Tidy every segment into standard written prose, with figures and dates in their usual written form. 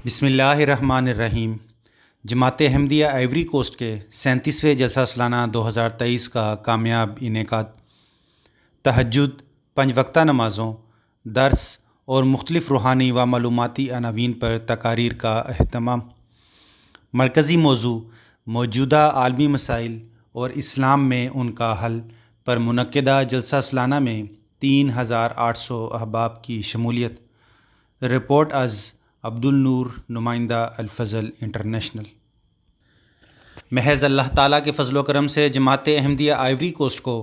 بسم اللہ الرحمن الرحیم۔ جماعت احمدیہ آئیوری کوسٹ کے 37ویں جلسہ سالانہ 2023 کا کامیاب انعقاد۔ تہجد، 5 وقتہ نمازوں، درس اور مختلف روحانی و معلوماتی عناوین پر تقاریر کا اہتمام۔ مرکزی موضوع موجودہ عالمی مسائل اور اسلام میں ان کا حل پر منعقدہ جلسہ سالانہ میں 3800 احباب کی شمولیت۔ رپورٹ از عبد النور، نمائندہ الفضل انٹرنیشنل۔ محض اللہ تعالیٰ کے فضل و کرم سے جماعت احمدیہ آئیوری کوسٹ کو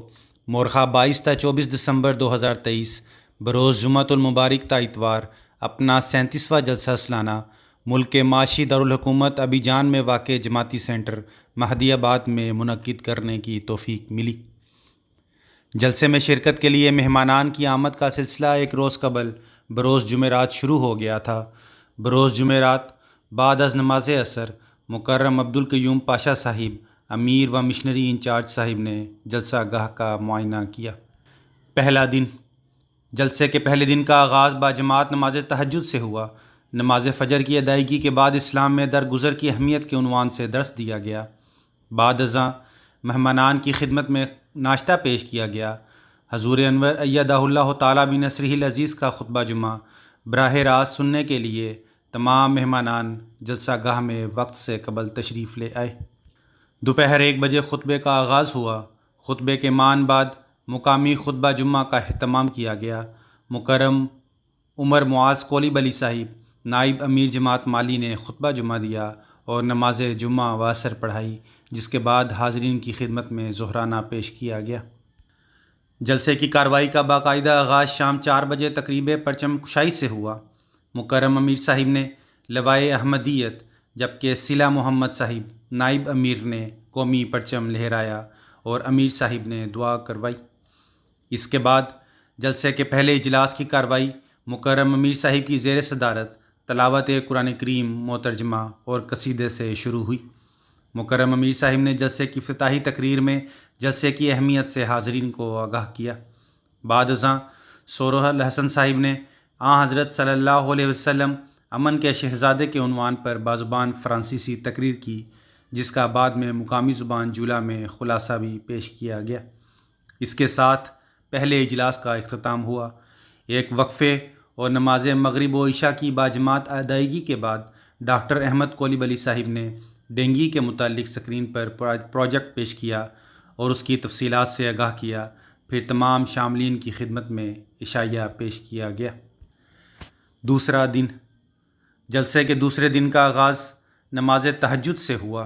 مورخہ 22 تا 24 دسمبر 2023 بروز جمعۃ المبارک تا اتوار اپنا 37واں جلسہ سالانہ ملک کے معاشی دارالحکومت ابیجان میں واقع جماعتی سینٹر مہدی آباد میں منعقد کرنے کی توفیق ملی۔ جلسے میں شرکت کے لیے مہمانان کی آمد کا سلسلہ ایک روز قبل بروز جمعرات شروع ہو گیا تھا۔ بروز جمعرات بعد از نماز عصر مکرم عبدالقیوم پاشا صاحب، امیر و مشنری انچارج صاحب نے جلسہ گاہ کا معائنہ کیا۔ پہلا دن۔ جلسے کے پہلے دن کا آغاز با جماعت نماز تہجد سے ہوا۔ نماز فجر کی ادائیگی کے بعد اسلام میں درگزر کی اہمیت کے عنوان سے درس دیا گیا۔ بعد ازاں مہمانان کی خدمت میں ناشتہ پیش کیا گیا۔ حضور انور ایدہ اللہ تعالیٰ بنصرہ العزیز کا خطبہ جمعہ براہ راست سننے کے لیے تمام مہمانان جلسہ گاہ میں وقت سے قبل تشریف لے آئے۔ دوپہر 1 بجے خطبے کا آغاز ہوا۔ خطبے کے مان بعد مقامی خطبہ جمعہ کا اہتمام کیا گیا۔ مکرم عمر معاذ کولی بلی صاحب، نائب امیر جماعت مالی نے خطبہ جمعہ دیا اور نماز جمعہ و عصر پڑھائی، جس کے بعد حاضرین کی خدمت میں ظہرانہ پیش کیا گیا۔ جلسے کی کارروائی کا باقاعدہ آغاز شام 4 بجے تقریب پرچم کشائی سے ہوا۔ مکرم امیر صاحب نے لوائے احمدیت، جبکہ صلہ محمد صاحب نائب امیر نے قومی پرچم لہرایا اور امیر صاحب نے دعا کروائی۔ اس کے بعد جلسے کے پہلے اجلاس کی کارروائی مکرم امیر صاحب کی زیر صدارت تلاوت قرآن کریم مترجمہ اور قصیدے سے شروع ہوئی۔ مکرم امیر صاحب نے جلسے کی افتتاحی تقریر میں جلسے کی اہمیت سے حاضرین کو آگاہ کیا۔ بعد ازاں سورہ الحسن صاحب نے حضرت صلی اللہ علیہ وسلم امن کے شہزادے کے عنوان پر بازبان فرانسیسی تقریر کی، جس کا بعد میں مقامی زبان جولا میں خلاصہ بھی پیش کیا گیا۔ اس کے ساتھ پہلے اجلاس کا اختتام ہوا۔ ایک وقفے اور نماز مغرب و عشاء کی باجماعت ادائیگی کے بعد ڈاکٹر احمد کولی بلی صاحب نے ڈینگی کے متعلق اسکرین پر پروجیکٹ پیش کیا اور اس کی تفصیلات سے آگاہ کیا۔ پھر تمام شاملین کی خدمت میں عشائیہ پیش کیا گیا۔ دوسرا دن۔ جلسے کے دوسرے دن کا آغاز نماز تہجد سے ہوا۔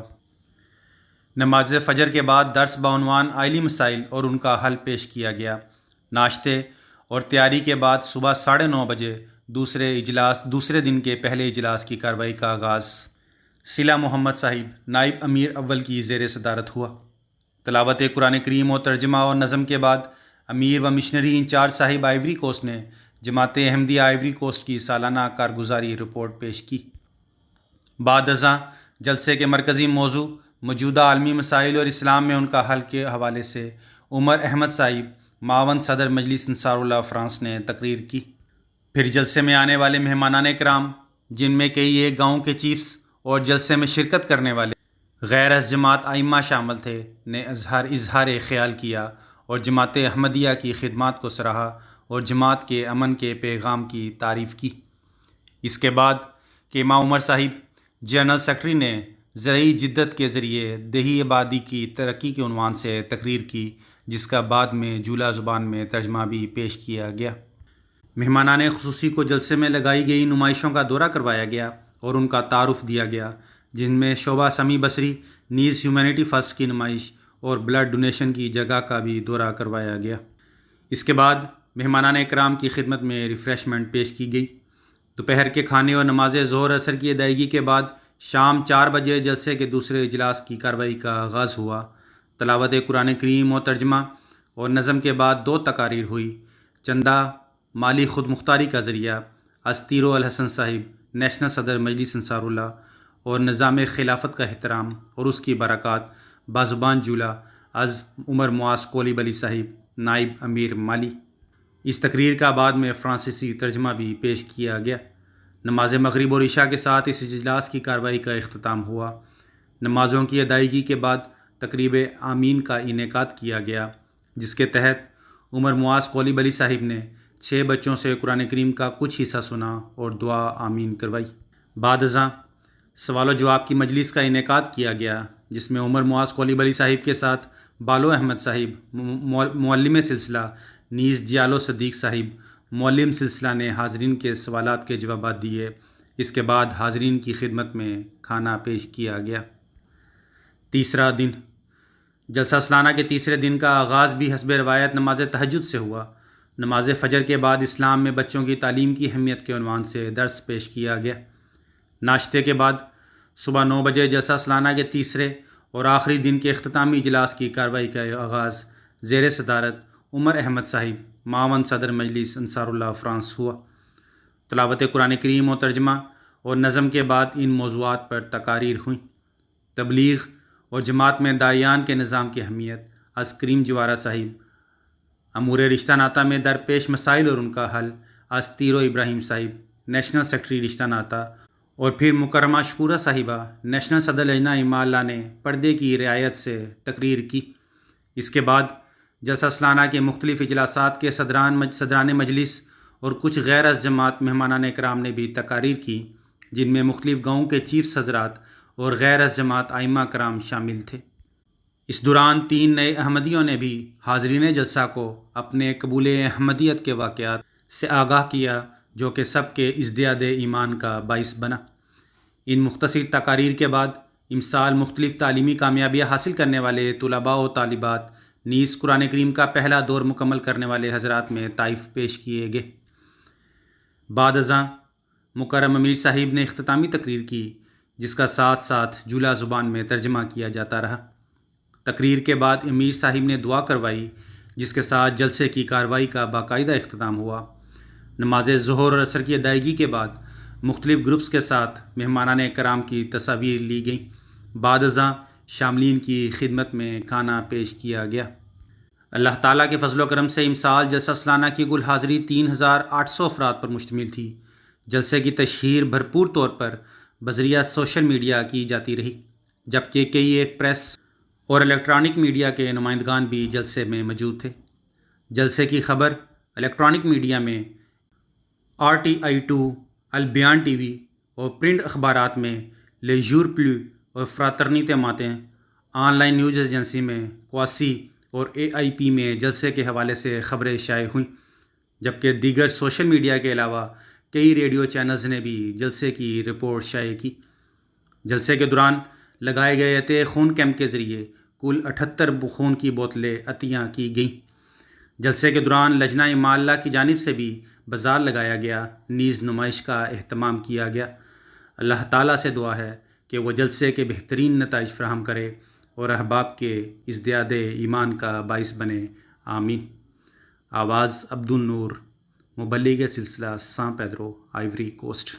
نماز فجر کے بعد درس بعنوان عائلی مسائل اور ان کا حل پیش کیا گیا۔ ناشتے اور تیاری کے بعد صبح 9:30 بجے دوسرے دن کے پہلے اجلاس کی کارروائی کا آغاز صلہ محمد صاحب نائب امیر اول کی زیر صدارت ہوا۔ تلاوت قرآن کریم و ترجمہ اور نظم کے بعد امیر و مشنری انچارج صاحب آئیوری کوسٹ نے جماعت احمدیہ آئیوری کوسٹ کی سالانہ کارگزاری رپورٹ پیش کی۔ بعد ازاں جلسے کے مرکزی موضوع موجودہ عالمی مسائل اور اسلام میں ان کا حل کے حوالے سے عمر احمد صاحب، معاون صدر مجلس انصار اللہ فرانس نے تقریر کی۔ پھر جلسے میں آنے والے مہمانان کرام، جن میں کئی ایک گاؤں کے چیفز اور جلسے میں شرکت کرنے والے غیر از جماعت ائمہ شامل تھے، نے اظہار خیال کیا اور جماعت احمدیہ کی خدمات کو سراہا اور جماعت کے امن کے پیغام کی تعریف کی۔ اس کے بعد کیما عمر صاحب، جنرل سیکرٹری نے زرعی جدت کے ذریعے دیہی آبادی کی ترقی کے عنوان سے تقریر کی، جس کا بعد میں جولا زبان میں ترجمہ بھی پیش کیا گیا۔ مہمانان خصوصی کو جلسے میں لگائی گئی نمائشوں کا دورہ کروایا گیا اور ان کا تعارف دیا گیا، جن میں شعبہ سمیع بصری نیز ہیومینٹی فرسٹ کی نمائش اور بلڈ ڈونیشن کی جگہ کا بھی دورہ کروایا گیا۔ اس کے بعد مہمانان اکرام کی خدمت میں ریفریشمنٹ پیش کی گئی۔ دوپہر کے کھانے اور نماز ظہر عصر کی ادائیگی کے بعد شام 4 بجے جلسے کے دوسرے اجلاس کی کارروائی کا آغاز ہوا۔ تلاوت قرآن کریم و ترجمہ اور نظم کے بعد 2 تقاریر ہوئی۔ چندہ مالی خود مختاری کا ذریعہ از تیرو الحسن صاحب، نیشنل صدر مجلس انصار اللہ، اور نظام خلافت کا احترام اور اس کی برکات بازبان جولا از عمر معاذ کولی بلی صاحب، نائب امیر مالی۔ اس تقریر کا بعد میں فرانسیسی ترجمہ بھی پیش کیا گیا۔ نماز مغرب اور عشاء کے ساتھ اس اجلاس کی کارروائی کا اختتام ہوا۔ نمازوں کی ادائیگی کے بعد تقریب آمین کا انعقاد کیا گیا، جس کے تحت عمر معاذ قولی بلی صاحب نے 6 بچوں سے قرآن کریم کا کچھ حصہ سنا اور دعا آمین کروائی۔ بعد ازاں سوال و جواب کی مجلس کا انعقاد کیا گیا، جس میں عمر معاذ قولی بلی صاحب کے ساتھ بالو احمد صاحب معلم سلسلہ، نیز جیالو صدیق صاحب معلم سلسلہ نے حاضرین کے سوالات کے جوابات دیے۔ اس کے بعد حاضرین کی خدمت میں کھانا پیش کیا گیا۔ تیسرا دن، جلسہ سالانہ کے تیسرے دن کا آغاز بھی حسب روایت نماز تہجد سے ہوا۔ نماز فجر کے بعد اسلام میں بچوں کی تعلیم کی اہمیت کے عنوان سے درس پیش کیا گیا۔ ناشتے کے بعد صبح 9 بجے جلسہ سالانہ کے تیسرے اور آخری دن کے اختتامی اجلاس کی کارروائی کا آغاز زیر صدارت عمر احمد صاحب معاون صدر مجلس انصار اللہ فرانس ہوا۔ تلاوت قرآن کریم و ترجمہ اور نظم کے بعد ان موضوعات پر تقاریر ہوئیں۔ تبلیغ اور جماعت میں داعیان کے نظام کی اہمیت، از کریم جوارہ صاحب۔ امور رشتہ ناطہ میں درپیش مسائل اور ان کا حل، از تیرو ابراہیم صاحب نیشنل سیکرٹری رشتہ ناطہ۔ اور پھر مکرمہ شکورہ صاحبہ نیشنل صدر لجنہ اماء اللہ نے پردے کی رعایت سے تقریر کی۔ اس کے بعد جلسہ سالانہ کے مختلف اجلاسات کے صدران مجلس اور کچھ غیر از جماعت مہمانان کرام نے بھی تقاریر کی، جن میں مختلف گاؤں کے چیفز حضرات اور غیر از جماعت ائمہ کرام شامل تھے۔ اس دوران 3 نئے احمدیوں نے بھی حاضرین جلسہ کو اپنے قبول احمدیت کے واقعات سے آگاہ کیا، جو کہ سب کے ازدیاد ایمان کا باعث بنا۔ ان مختصر تقاریر کے بعد امسال مختلف تعلیمی کامیابیاں حاصل کرنے والے طلباء و طالبات، نیز قرآن کریم کا پہلا دور مکمل کرنے والے حضرات میں طائف پیش کیے گئے۔ بعد ازاں مکرم امیر صاحب نے اختتامی تقریر کی، جس کا ساتھ ساتھ جولا زبان میں ترجمہ کیا جاتا رہا۔ تقریر کے بعد امیر صاحب نے دعا کروائی، جس کے ساتھ جلسے کی کارروائی کا باقاعدہ اختتام ہوا۔ نماز ظہر اور عصر کی ادائیگی کے بعد مختلف گروپس کے ساتھ مہمانان کرام کی تصاویر لی گئیں۔ بعد ازاں شاملین کی خدمت میں کھانا پیش کیا گیا۔ اللہ تعالیٰ کے فضل و کرم سے امسال جلسہ سالانہ کی کل حاضری 3800 افراد پر مشتمل تھی۔ جلسے کی تشہیر بھرپور طور پر بذریعہ سوشل میڈیا کی جاتی رہی، جبکہ کئی ایک پریس اور الیکٹرانک میڈیا کے نمائندگان بھی جلسے میں موجود تھے۔ جلسے کی خبر الیکٹرانک میڈیا میں RTI2، البیان ٹی وی اور پرنٹ اخبارات میں لے جور پلو اور فراترنیتے ماتیں، آن لائن نیوز ایجنسی میں قواسی اور AIP میں جلسے کے حوالے سے خبریں شائع ہوئیں، جبکہ دیگر سوشل میڈیا کے علاوہ کئی ریڈیو چینلز نے بھی جلسے کی رپورٹ شائع کی۔ جلسے کے دوران لگائے گئے عطیہ خون کیمپ کے ذریعے کل 78 خون کی بوتلیں عطیہ کی گئیں۔ جلسے کے دوران لجنہ اماء اللہ کی جانب سے بھی بازار لگایا گیا، نیز نمائش کا اہتمام کیا گیا۔ اللہ تعالیٰ سے دعا ہے کہ وہ جلسے کے بہترین نتائج فراہم کرے اور احباب کے ازدیاد ایمان کا باعث بنے، آمین۔ آواز عبد النور، مبلغ سلسلہ سان پیدرو، آئیوری کوسٹ۔